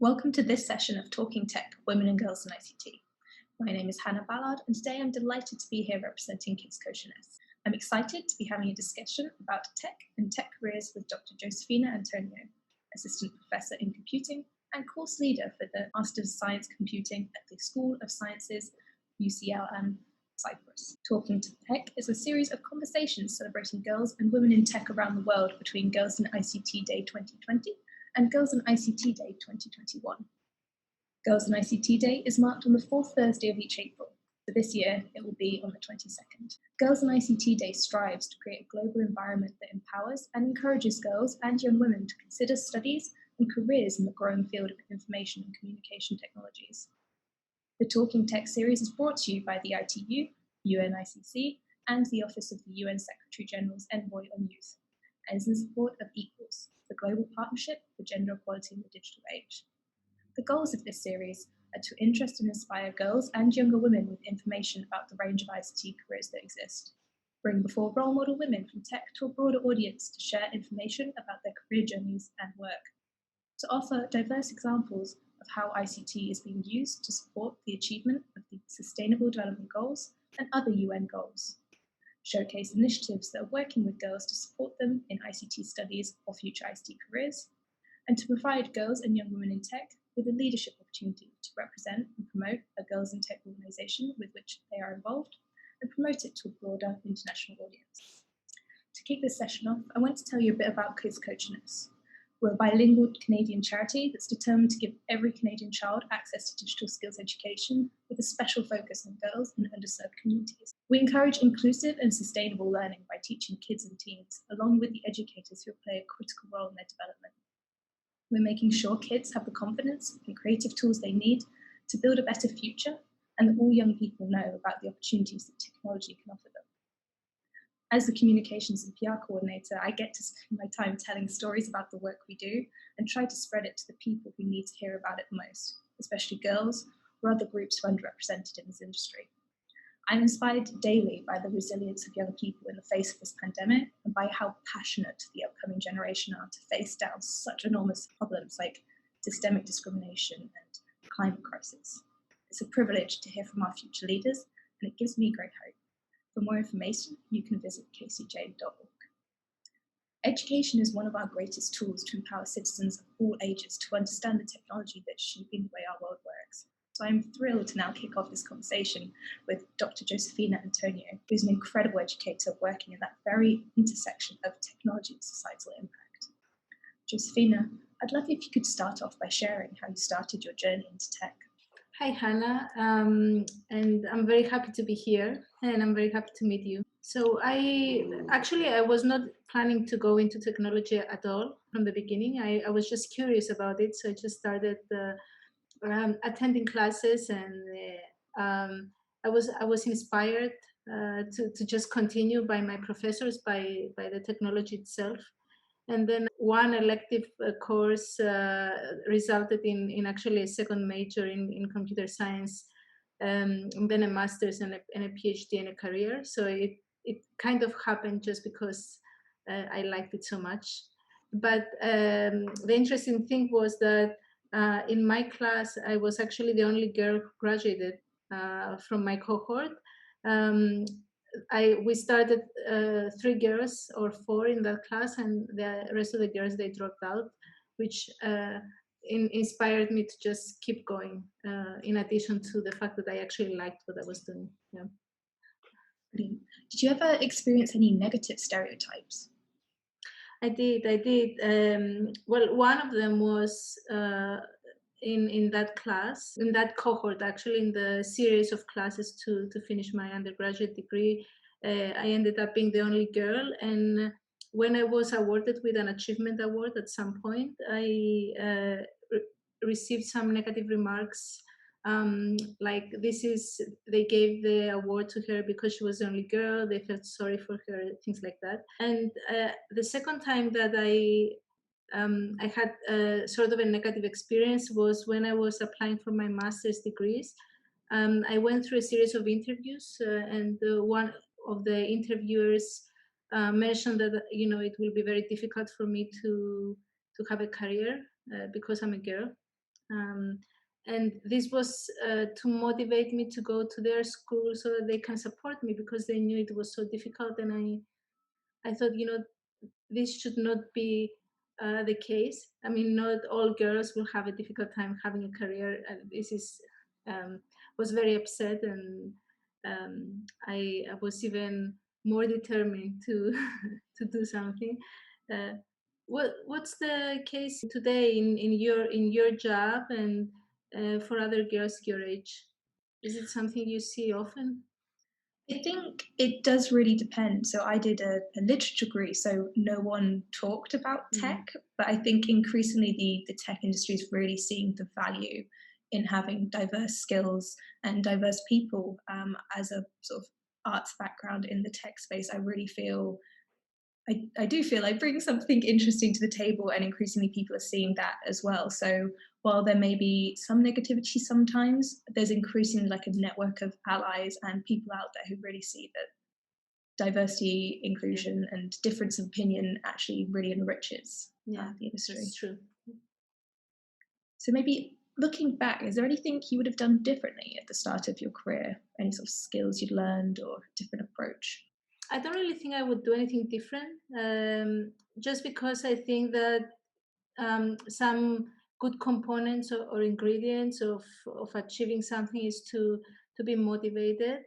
Welcome to this session of Talking Tech, Women and Girls in ICT. My name is Hannah Ballard, and today I'm delighted to be here representing Kids Co Jeunesse. I'm excited to be having a discussion about tech and tech careers with Dr. Josephina Antoniou, Assistant Professor in Computing and course leader for the Master of Science Computing at the School of Sciences, UCLan, Cyprus. Talking to Tech is a series of conversations celebrating girls and women in tech around the world between Girls in ICT Day 2020 and Girls in ICT Day 2021. Girls in ICT Day is marked on the fourth Thursday of each April. For this year, it will be on the 22nd. Girls in ICT Day strives to create a global environment that empowers and encourages girls and young women to consider studies and careers in the growing field of information and communication technologies. The Talking Tech series is brought to you by the ITU, UNICC, and the Office of the UN Secretary General's Envoy on Youth, and is in support of Equals, the Global Partnership for Gender Equality in the Digital Age. The goals of this series are to interest and inspire girls and younger women with information about the range of ICT careers that exist, bring before role model women from tech to a broader audience to share information about their career journeys and work, to offer diverse examples of how ICT is being used to support the achievement of the Sustainable Development Goals and other UN goals, showcase initiatives that are working with girls to support them in ICT studies or future ICT careers, and to provide girls and young women in tech with a leadership opportunity to represent and promote a girls in tech organisation with which they are involved, and promote it to a broader international audience. To kick this session off, I want to tell you a bit about Kids Co Jeunesse. We're a bilingual Canadian charity that's determined to give every Canadian child access to digital skills education with a special focus on girls and underserved communities. We encourage inclusive and sustainable learning by teaching kids and teens, along with the educators who play a critical role in their development. We're making sure kids have the confidence and creative tools they need to build a better future, and that all young people know about the opportunities that technology can offer them. As the communications and PR coordinator, I get to spend my time telling stories about the work we do and try to spread it to the people who need to hear about it the most, especially girls or other groups who are underrepresented in this industry. I'm inspired daily by the resilience of young people in the face of this pandemic and by how passionate the upcoming generation are to face down such enormous problems like systemic discrimination and the climate crisis. It's a privilege to hear from our future leaders, and it gives me great hope. For more information, you can visit kcj.org. Education is one of our greatest tools to empower citizens of all ages to understand the technology that's shaping the way our world works. So I'm thrilled to now kick off this conversation with Dr. Josephina Antoniou, who's an incredible educator working in that very intersection of technology and societal impact. Josephina, I'd love if you could start off by sharing how you started your journey into tech. Hi, Hannah, and I'm very happy to be here, and I'm very happy to meet you. So I was not planning to go into technology at all from the beginning. I was just curious about it, so I just started attending classes, and I was inspired to just continue by my professors, by the technology itself. And then one elective course resulted in actually a second major in computer science, and then a master's and a PhD and a career. So it kind of happened just because I liked it so much. But the interesting thing was that in my class, I was actually the only girl who graduated from my cohort. We started 3 girls or 4 in that class, and the rest of the girls, they dropped out, which inspired me to just keep going, in addition to the fact that I actually liked what I was doing. Yeah. Brilliant. Did you ever experience any negative stereotypes? I did. Well, one of them was in that class, in that cohort, actually, in the series of classes to finish my undergraduate degree. I ended up being the only girl, and when I was awarded with an achievement award at some point, I received some negative remarks, like they gave the award to her because she was the only girl, they felt sorry for her, things like that. And the second time that I had sort of a negative experience was when I was applying for my master's degrees. I went through a series of interviews, and one of the interviewers mentioned that it will be very difficult for me to have a career because I'm a girl. And this was to motivate me to go to their school so that they can support me, because they knew it was so difficult. And I thought, this should not be the case. I mean, not all girls will have a difficult time having a career. This is was very upset, and I was even more determined to to do something. Uh, what's the case today in your job and for other girls your age? Is it something you see often? I think it does really depend. So I did a literature degree, so no one talked about Mm. tech, but I think increasingly the tech industry is really seeing the value in having diverse skills and diverse people. As a sort of arts background in the tech space, I really feel I do feel I bring something interesting to the table, and increasingly people are seeing that as well. So while there may be some negativity sometimes, there's increasingly like a network of allies and people out there who really see that diversity, Yeah, inclusion, and difference of opinion actually really enriches yeah, the industry. that's true. So maybe looking back, is there anything you would have done differently at the start of your career? Any sort of skills you'd learned or different approach? I don't really think I would do anything different, just because I think that some good components or ingredients of achieving something is to be motivated,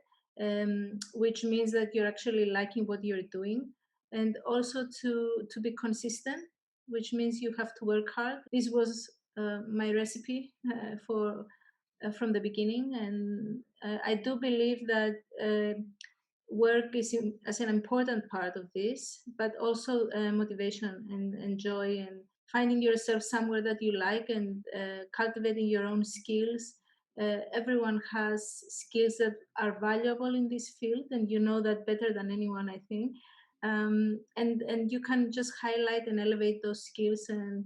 which means that you're actually liking what you're doing, and also to be consistent, which means you have to work hard. This was my recipe for from the beginning, and I do believe that work as an important part of this, but also motivation and joy, and finding yourself somewhere that you like, and cultivating your own skills. Everyone has skills that are valuable in this field, and you know that better than anyone, I think. And you can just highlight and elevate those skills, and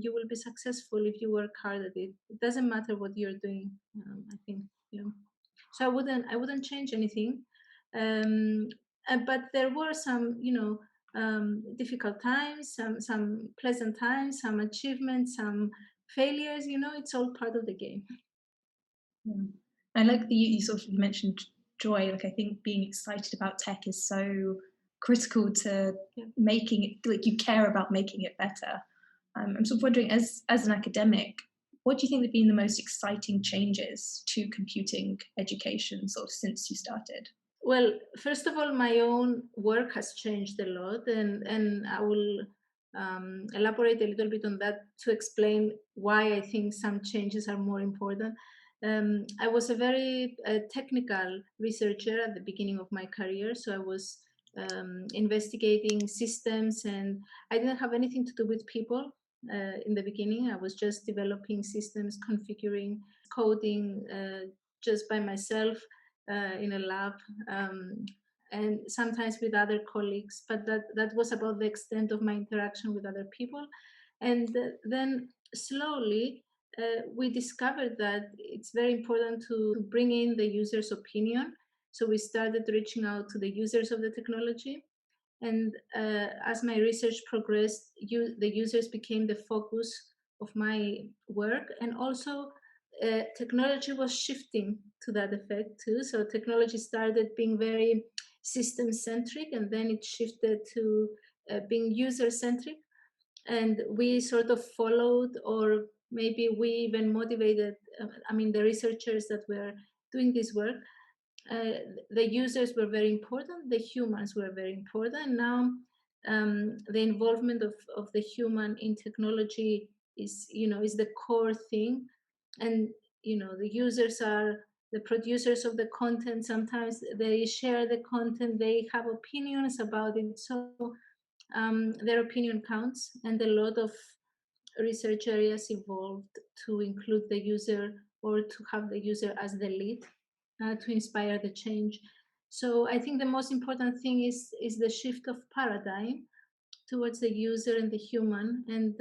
you will be successful if you work hard at it. It doesn't matter what you're doing, I think. Yeah. So I wouldn't change anything, um, but there were some, difficult times, some pleasant times, some achievements, some failures. It's all part of the game. Yeah. I like that you sort of you mentioned joy. Like I think being excited about tech is so critical to Yeah. making it like you care about making it better. I'm sort of wondering, as an academic, what do you think have been the most exciting changes to computing education sort of since you started? Well, first of all, my own work has changed a lot, and I will elaborate a little bit on that to explain why I think some changes are more important. I was a very technical researcher at the beginning of my career, so I was investigating systems, and I didn't have anything to do with people. In the beginning, I was just developing systems, configuring, coding, just by myself in a lab, um, and sometimes with other colleagues, but that was about the extent of my interaction with other people. And then slowly we discovered that it's very important to bring in the user's opinion. So we started reaching out to the users of the technology, and as my research progressed, the users became the focus of my work. And also, technology was shifting to that effect too. So technology started being very system centric, and then it shifted to being user centric. And we sort of followed, or maybe we even motivated, the researchers that were doing this work. uh, the users were very important, the humans were very important. Now the involvement of the human in technology is the core thing. And the users are the producers of the content. Sometimes they share the content, they have opinions about it, so their opinion counts. And a lot of research areas evolved to include the user, or to have the user as the lead, to inspire the change. So I think the most important thing is the shift of paradigm towards the user and the human, and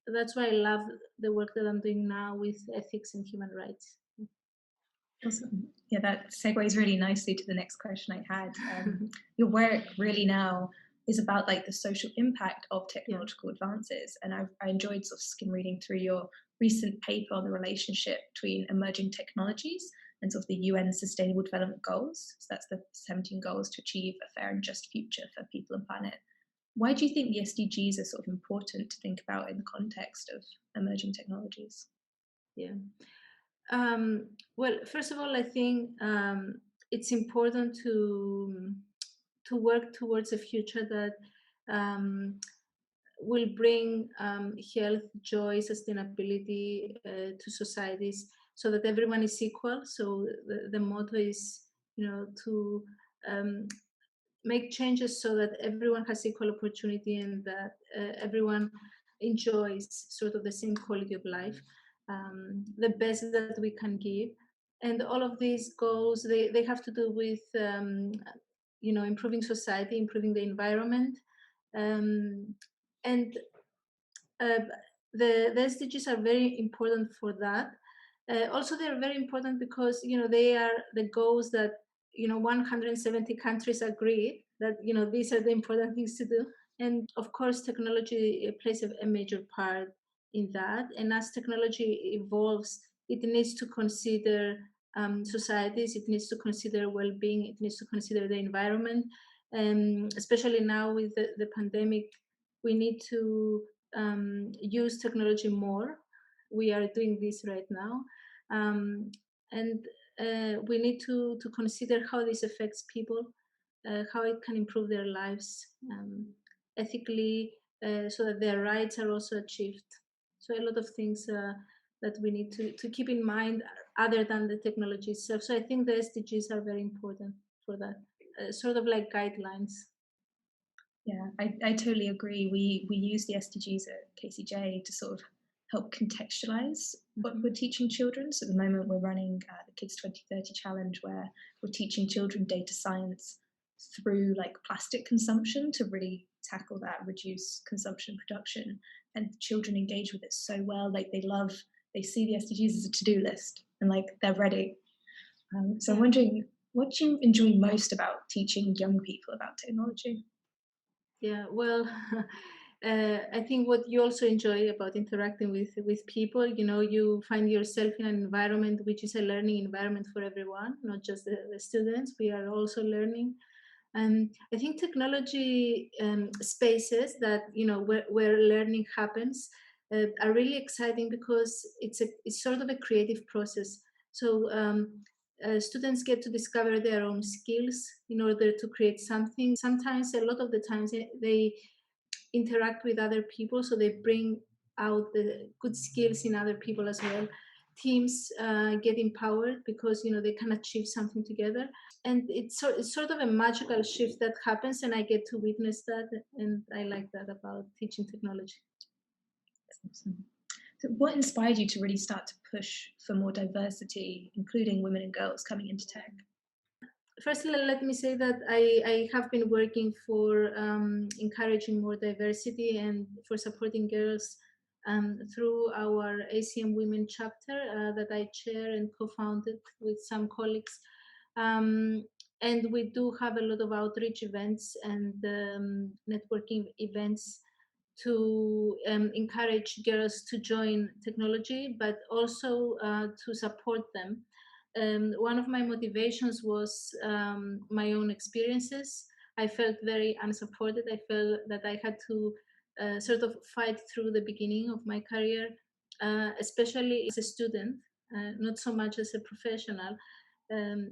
that's why I love the work that I'm doing now with ethics and human rights. Awesome. Yeah, that segues really nicely to the next question I had. Your work really now is about like the social impact of Yeah. technological advances, and I enjoyed sort of skim reading through your recent paper on the relationship between emerging technologies and sort of the UN Sustainable Development Goals. So that's the 17 goals to achieve a fair and just future for people and planet. Why do you think the SDGs are sort of important to think about in the context of emerging technologies? Yeah. Well, first of all, I think it's important to work towards a future that um, will bring health, joy, sustainability to societies, so that everyone is equal. So the motto is, to um, make changes so that everyone has equal opportunity and that everyone enjoys sort of the same quality of life, the best that we can give. And all of these goals, they have to do with improving society, improving the environment, um, and uh, the SDGs are very important for that. Also, they're very important because they are the goals that 170 countries agree that these are the important things to do. And of course, technology plays a major part in that. And as technology evolves, it needs to consider societies, it needs to consider well-being, it needs to consider the environment. Especially now with the pandemic, we need to use technology more. We are doing this right now, and we need to consider how this affects people, how it can improve their lives ethically, so that their rights are also achieved. So a lot of things that we need to keep in mind other than the technology itself. So I think the SDGs are very important for that, sort of like guidelines. Yeah, I totally agree. We use the SDGs at KCJ to sort of help contextualize what we're teaching children. So at the moment we're running the Kids 2030 Challenge, where we're teaching children data science through like plastic consumption to really tackle that, reduce consumption production. And children engage with it so well. Like they see the SDGs as a to-do list and like they're ready. So I'm wondering, what do you enjoy most about teaching young people about technology? Yeah, well, I think what you also enjoy about interacting with people, you find yourself in an environment which is a learning environment for everyone, not just the students. We are also learning. I think technology spaces that where learning happens are really exciting because it's sort of a creative process. So students get to discover their own skills in order to create something. Sometimes, a lot of the times, they interact with other people, so they bring out the good skills in other people as well. Teams get empowered because they can achieve something together, and it's sort of a magical shift that happens, and I get to witness that, and I like that about teaching technology. Awesome. So what inspired you to really start to push for more diversity, including women and girls coming into tech? Firstly, let me say that I have been working for encouraging more diversity and for supporting girls through our ACM Women chapter that I chair and co-founded with some colleagues. And we do have a lot of outreach events and networking events to encourage girls to join technology, but also to support them. One of my motivations was my own experiences. I felt very unsupported. I felt that I had to sort of fight through the beginning of my career, especially as a student, not so much as a professional.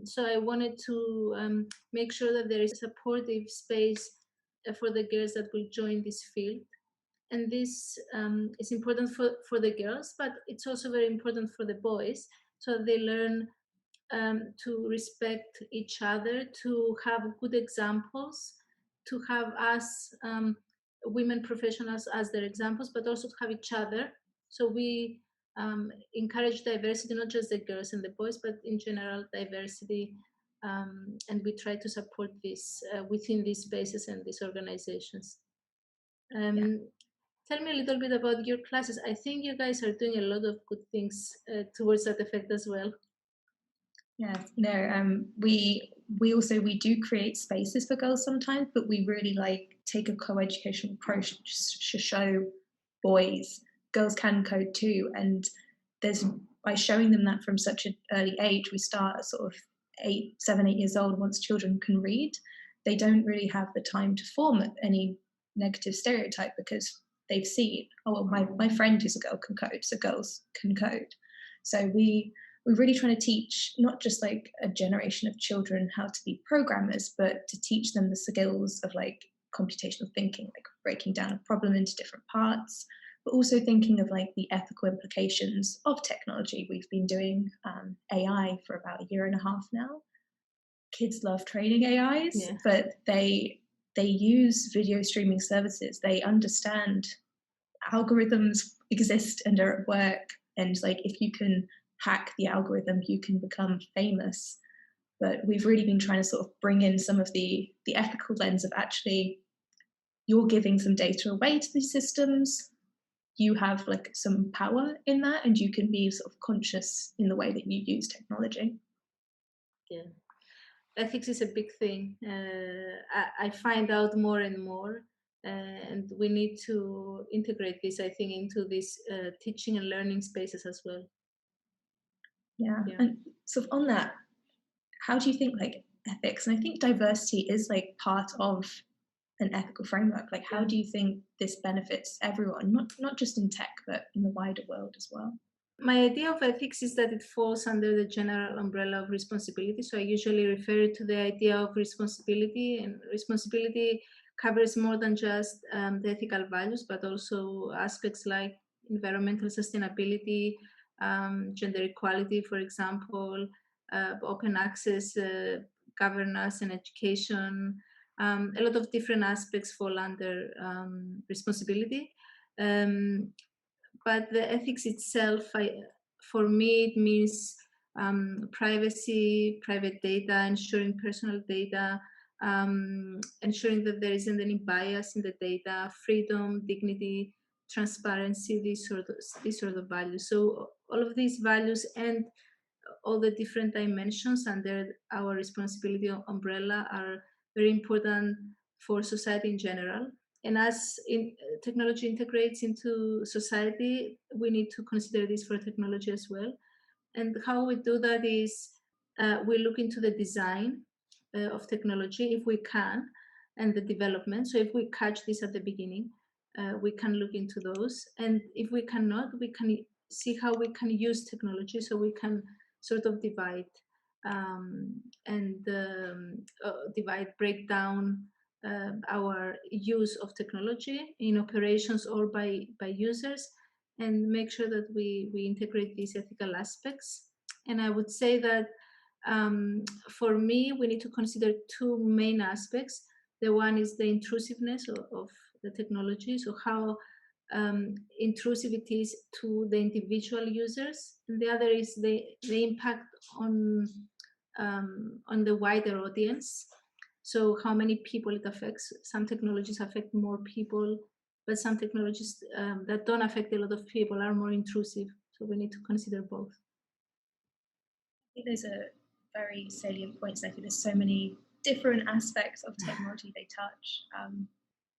So I wanted to make sure that there is a supportive space for the girls that will join this field. And this is important for the girls, but it's also very important for the boys, so they learn to respect each other, to have good examples, to have us women professionals as their examples, but also to have each other. So we encourage diversity, not just the girls and the boys, but in general diversity. And we try to support this within these spaces and these organizations. Tell me a little bit about your classes. I think you guys are doing a lot of good things towards that effect as well. Yeah, no, we do create spaces for girls sometimes, but we really like take a co-educational approach to show boys girls can code too, and there's by showing them that from such an early age, we start at sort of 7, 8 years old. Once children can read, they don't really have the time to form any negative stereotype because they've seen, oh, well, my friend who's a girl can code, so girls can code. So we're really trying to teach not just like a generation of children how to be programmers, but to teach them the skills of like computational thinking, like breaking down a problem into different parts, but also thinking of like the ethical implications of technology. We've been doing AI for about a year and a half now. Kids love training AIs, Yeah. but they use video streaming services. They understand algorithms exist and are at work, and like if you can hack the algorithm, you can become famous. But we've really been trying to sort of bring in some of the ethical lens of actually you're giving some data away to these systems. You have like some power in that, and you can be sort of conscious in the way that you use technology. Yeah, ethics is a big thing. I find out more and more, and we need to integrate this, I think, into these teaching and learning spaces as well. Yeah. And sort of on that, how do you think like ethics, and I think diversity is like part of an ethical framework, like how do you think this benefits everyone, not just in tech but in the wider world as well? My idea of ethics is that it falls under the general umbrella of responsibility. So I usually refer to the idea of responsibility, and responsibility covers more than just the ethical values, but also aspects like environmental sustainability, gender equality, for example, open access, governance, and education. A lot of different aspects fall under responsibility. But the ethics itself, for me, it means privacy, private data, ensuring personal data, ensuring that there isn't any bias in the data, freedom, dignity, transparency, these sort of values. So all of these values and all the different dimensions under our responsibility umbrella are very important for society in general. And as technology integrates into society, we need to consider this for technology as well. And how we do that is we look into the design of technology if we can, and the development. So if we catch this at the beginning, we can look into those. And if we cannot, we can see how we can use technology, so we can sort of divide break down our use of technology in operations or by users, and make sure that we integrate these ethical aspects. And I would say that for me, we need to consider two main aspects. The one is the intrusiveness of the technology, so how intrusive it is to the individual users, and the other is the impact on the wider audience. So how many people it affects. Some technologies affect more people, but some technologies that don't affect a lot of people are more intrusive. So we need to consider both. I think those are very salient points. I think there's so many different aspects of technology they touch.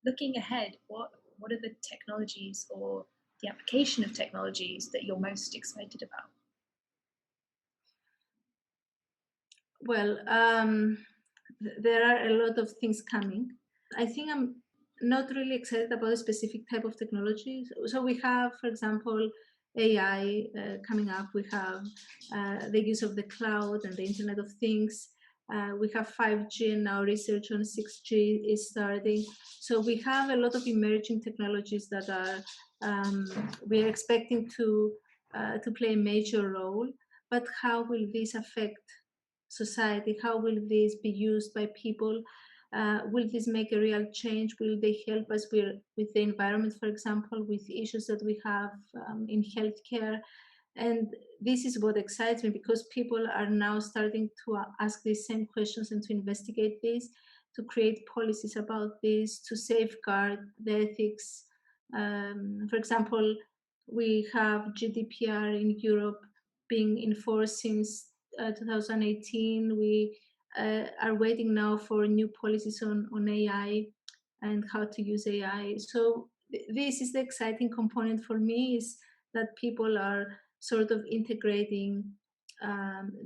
Looking ahead, what are the technologies or the application of technologies that you're most excited about? Well, there are a lot of things coming. I think I'm not really excited about a specific type of technology. So we have, for example, AI coming up. We have the use of the cloud and the Internet of Things. We have 5G, and now research on 6G is starting. So we have a lot of emerging technologies that are we are expecting to play a major role. But how will this affect society? How will this be used by people? Will this make a real change? Will they help us with the environment, for example, with issues that we have in healthcare? And this is what excites me, because people are now starting to ask these same questions and to investigate this, to create policies about this, to safeguard the ethics. For example, we have GDPR in Europe being enforced since 2018. We are waiting now for new policies on AI and how to use AI. So this is the exciting component for me, is that people are sort of integrating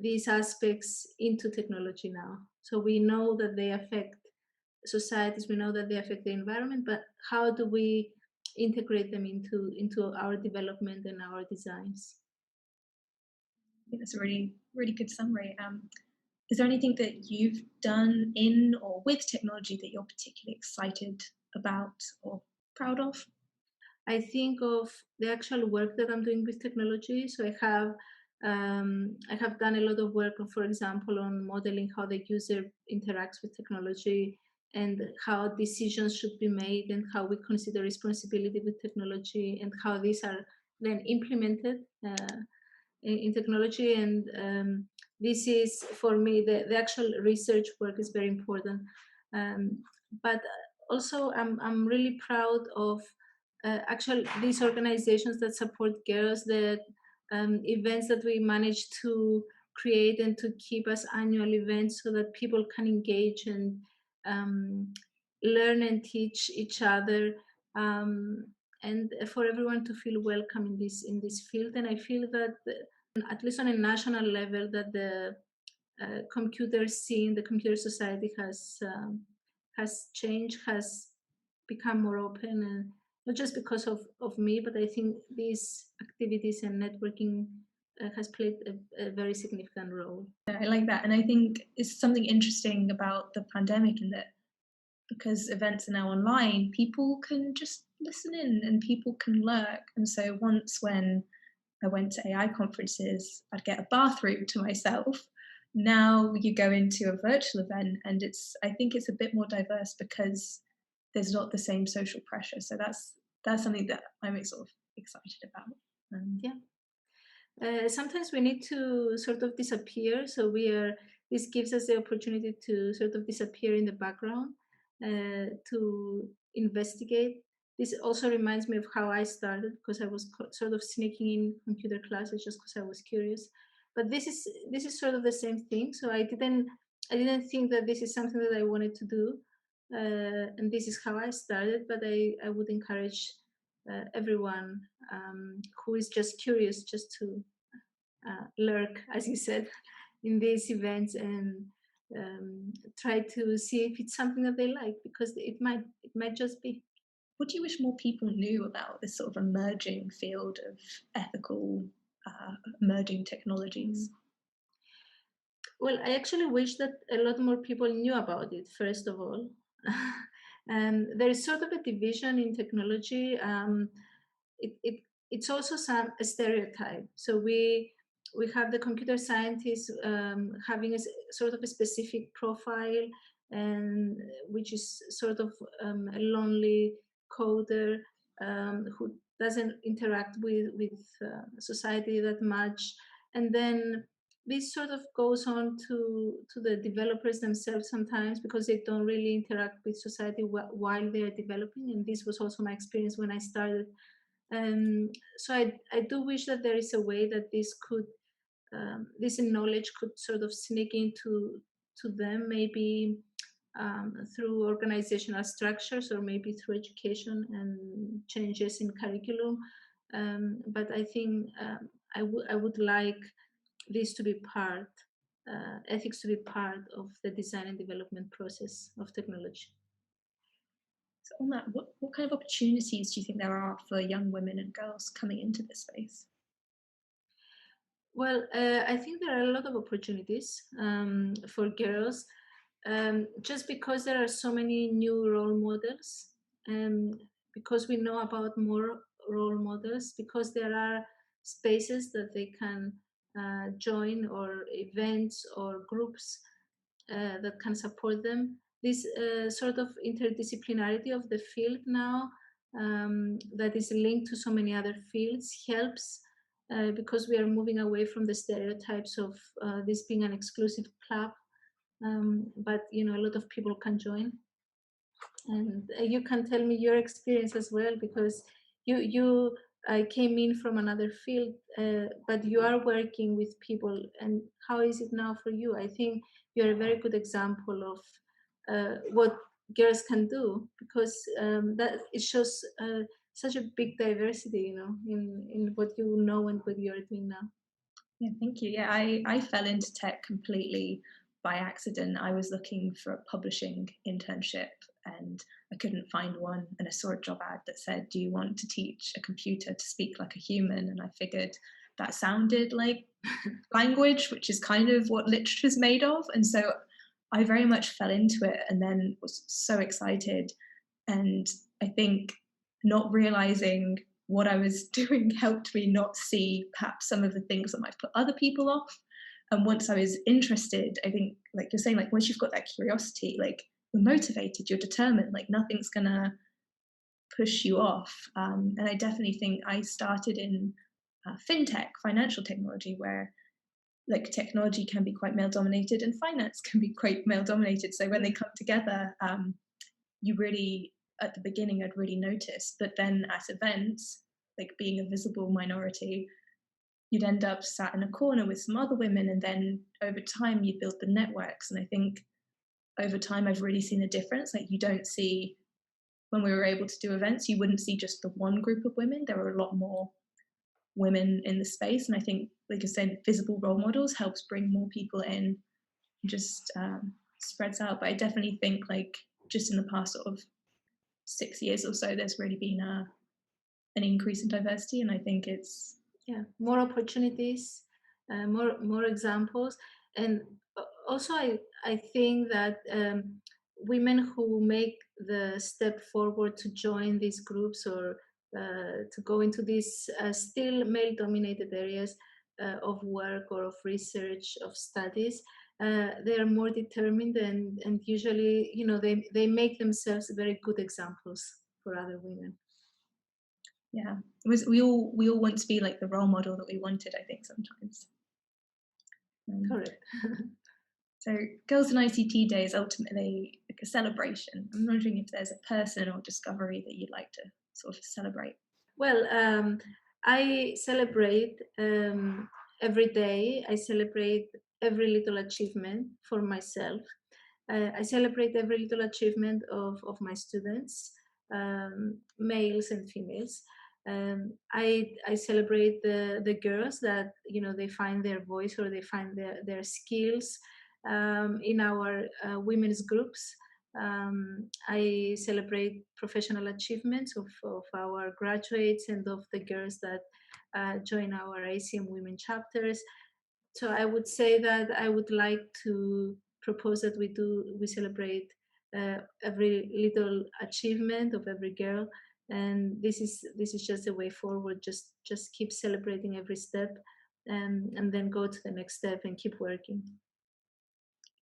these aspects into technology now. So we know that they affect societies, we know that they affect the environment, but how do we integrate them into our development and our designs? I think that's a really, really good summary. Is there anything that you've done in or with technology that you're particularly excited about or proud of? I think of the actual work that I'm doing with technology. So I have done a lot of work, for example, on modeling how the user interacts with technology and how decisions should be made and how we consider responsibility with technology and how these are then implemented in technology. And this is, for me, the actual research work is very important. But also, I'm really proud of actual these organizations that support girls, the events that we manage to create and to keep as annual events so that people can engage and um, learn and teach each other, and for everyone to feel welcome in this field. And I feel that at least on a national level, that the computer scene, the computer society has changed, has become more open, and not just because of me, but I think these activities and networking has played a very significant role. I like that. And I think it's something interesting about the pandemic in that because events are now online, people can just listen in and people can lurk. And so once when I went to AI conferences, I'd get a bathroom to myself. Now you go into a virtual event and I think it's a bit more diverse because there's not the same social pressure. So that's something that I'm sort of excited about. Yeah. Sometimes we need to sort of disappear. So this gives us the opportunity to sort of disappear in the background, to investigate. This also reminds me of how I started, because I was sort of sneaking in computer classes just because I was curious. But this is sort of the same thing. So I didn't think that this is something that I wanted to do, and this is how I started. But I would encourage everyone who is just curious, just to lurk, as you said, in these events, and try to see if it's something that they like, because it might just be. What do you wish more people knew about this sort of emerging field of ethical emerging technologies? Well, I actually wish that a lot more people knew about it, first of all. There is sort of a division in technology. It's also a stereotype. So we have the computer scientists having sort of a specific profile, and which is sort of a lonely coder who doesn't interact with society that much. And then this sort of goes on to the developers themselves sometimes, because they don't really interact with society while they are developing. And this was also my experience when I started. So I do wish that there is a way that this knowledge could sort of sneak into to them, maybe through organizational structures, or maybe through education and changes in curriculum. But I think I would like this to be ethics to be part of the design and development process of technology. So on that, what kind of opportunities do you think there are for young women and girls coming into this space? Well, I think there are a lot of opportunities for girls, just because there are so many new role models, because we know about more role models, because there are spaces that they can join, or events or groups that can support them. This sort of interdisciplinarity of the field now, that is linked to so many other fields, helps, because we are moving away from the stereotypes of this being an exclusive club. But a lot of people can join, and you can tell me your experience as well, because you came in from another field, but you are working with people. And how is it now for you? I think you're a very good example of what girls can do, because that it shows such a big diversity, in what you know and what you're doing now. Yeah, thank you. Yeah, I fell into tech completely by accident. I was looking for a publishing internship and I couldn't find one. And I saw a job ad that said, "Do you want to teach a computer to speak like a human?" And I figured that sounded like language, which is kind of what literature is made of. And so I very much fell into it and then was so excited. And I think not realizing what I was doing helped me not see perhaps some of the things that might put other people off. And once I was interested, I think, like you're saying, like once you've got that curiosity, like you're motivated, you're determined, like nothing's gonna push you off. And I definitely think I started in fintech, financial technology, where like technology can be quite male dominated and finance can be quite male dominated. So when they come together, you really, at the beginning, I'd really notice, but then at events, like being a visible minority, you'd end up sat in a corner with some other women, and then over time you build the networks. And I think over time I've really seen a difference. Like you don't see, when we were able to do events, you wouldn't see just the one group of women. There were a lot more women in the space, and I think, like I said, visible role models helps bring more people in, just spreads out. But I definitely think like just in the past sort of 6 years or so, there's really been an increase in diversity, and I think it's More opportunities, more examples. And also I think that women who make the step forward to join these groups, or to go into these still male dominated areas of work or of research, of studies, they are more determined, and usually, they make themselves very good examples for other women. yeah, it was, we all want to be like the role model that we wanted, I think sometimes. Correct. So Girls in ICT Day is ultimately like a celebration. I'm wondering if there's a person or discovery that you'd like to sort of celebrate. Well, I celebrate every day. I celebrate every little achievement for myself. I celebrate every little achievement of my students, males and females. I celebrate the girls that, they find their voice, or they find their skills in our women's groups. I celebrate professional achievements of our graduates and of the girls that join our ACM women chapters. So I would say that I would like to propose that we celebrate every little achievement of every girl, and this is just the way forward. Just keep celebrating every step, and then go to the next step and keep working.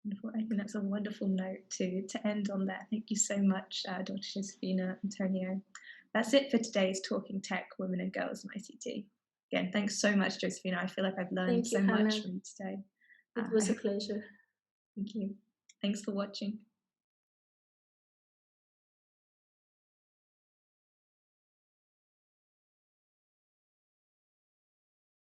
Wonderful. I think that's a wonderful note to end on there. Thank you so much, Dr. Josephina Antoniou. That's it for today's Talking Tech, Women and Girls in ICT. Again, thanks so much, Josephina. I feel like I've learned Thank you, so Hannah. much from you today. It was a pleasure. Thank you. Thanks for watching.